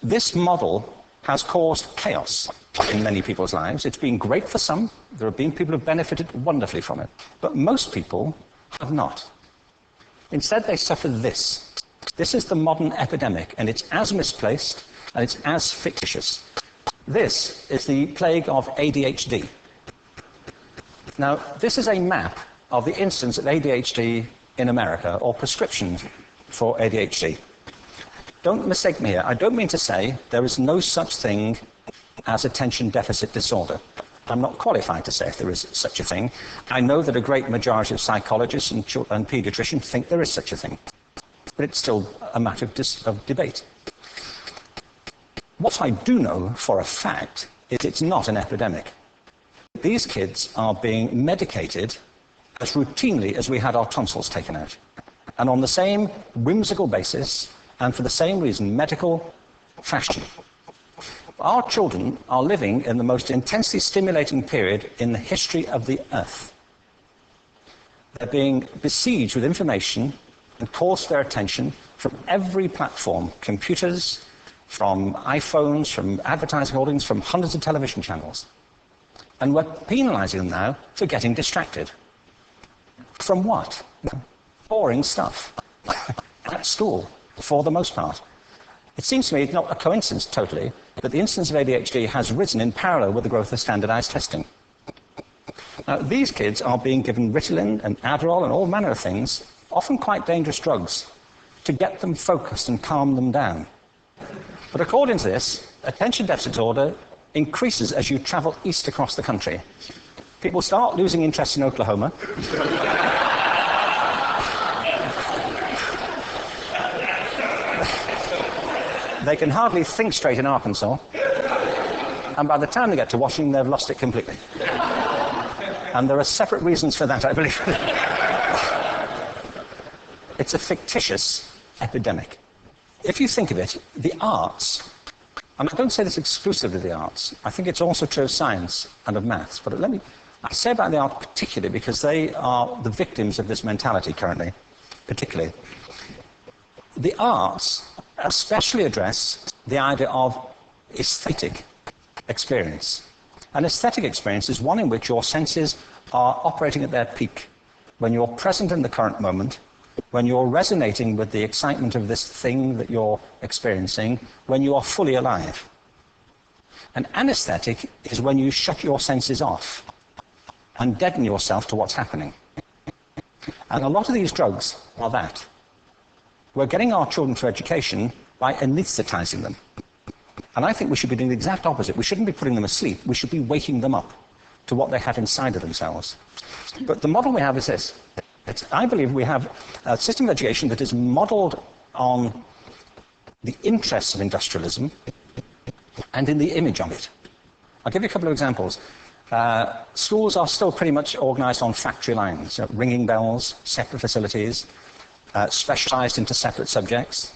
This model has caused chaos in many people's lives. It's been great for some. There have been people who have benefited wonderfully from it. But most people have not. Instead, they suffer this. This is the modern epidemic, and it's as misplaced, and it's as fictitious. This is the plague of ADHD. Now, this is a map of the incidence of ADHD in America, or prescriptions for ADHD. Don't mistake me here. I don't mean to say there is no such thing as attention deficit disorder. I'm not qualified to say if there is such a thing. I know that a great majority of psychologists and pediatricians think there is such a thing. But it's still a matter of debate. What I do know for a fact is it's not an epidemic. These kids are being medicated as routinely as we had our tonsils taken out. And on the same whimsical basis, and for the same reason, medical fashion. Our children are living in the most intensely stimulating period in the history of the earth. They're being besieged with information and calls for their attention from every platform, computers, from iPhones, from advertising holdings, from hundreds of television channels. And we're penalizing them now for getting distracted. From what? Boring stuff. At school, for the most part. It seems to me not a coincidence, totally, that the incidence of ADHD has risen in parallel with the growth of standardized testing. Now, these kids are being given Ritalin and Adderall and all manner of things, often quite dangerous drugs, to get them focused and calm them down. But according to this, attention deficit disorder increases as you travel east across the country. People start losing interest in Oklahoma. They can hardly think straight in Arkansas. And by the time they get to Washington, they've lost it completely. And there are separate reasons for that, I believe. It's a fictitious epidemic. If you think of it, the arts, and I don't say this exclusively of the arts, I think it's also true of science and of maths, but I say about the arts particularly because they are the victims of this mentality currently, particularly. The arts especially address the idea of aesthetic experience. An aesthetic experience is one in which your senses are operating at their peak, when you're present in the current moment, when you're resonating with the excitement of this thing that you're experiencing, when you are fully alive. An anesthetic is when you shut your senses off and deaden yourself to what's happening. And a lot of these drugs are that. We're getting our children through education by anesthetizing them. And I think we should be doing the exact opposite. We shouldn't be putting them asleep. We should be waking them up to what they have inside of themselves. But the model we have is this. I believe we have a system of education that is modeled on the interests of industrialism and in the image of it. I'll give you a couple of examples. Schools are still pretty much organized on factory lines, ringing bells, separate facilities, specialized into separate subjects.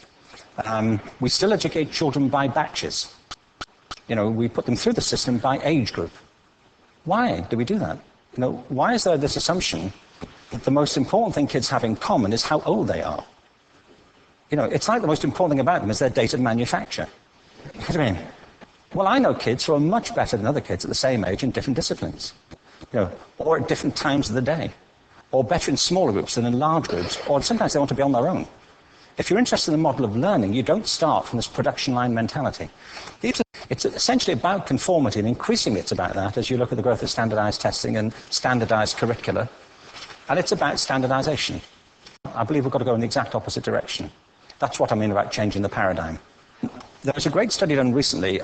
We still educate children by batches. We put them through the system by age group. Why do we do that? Why is there this assumption that the most important thing kids have in common is how old they are? It's like the most important thing about them is their date of manufacture. What do you mean? Well, I know kids who are much better than other kids at the same age in different disciplines, or at different times of the day, or better in smaller groups than in large groups, or sometimes they want to be on their own. If you're interested in the model of learning, you don't start from this production line mentality. It's essentially about conformity, and increasingly it's about that as you look at the growth of standardized testing and standardized curricula. And it's about standardization. I believe we've got to go in the exact opposite direction. That's what I mean about changing the paradigm. There was a great study done recently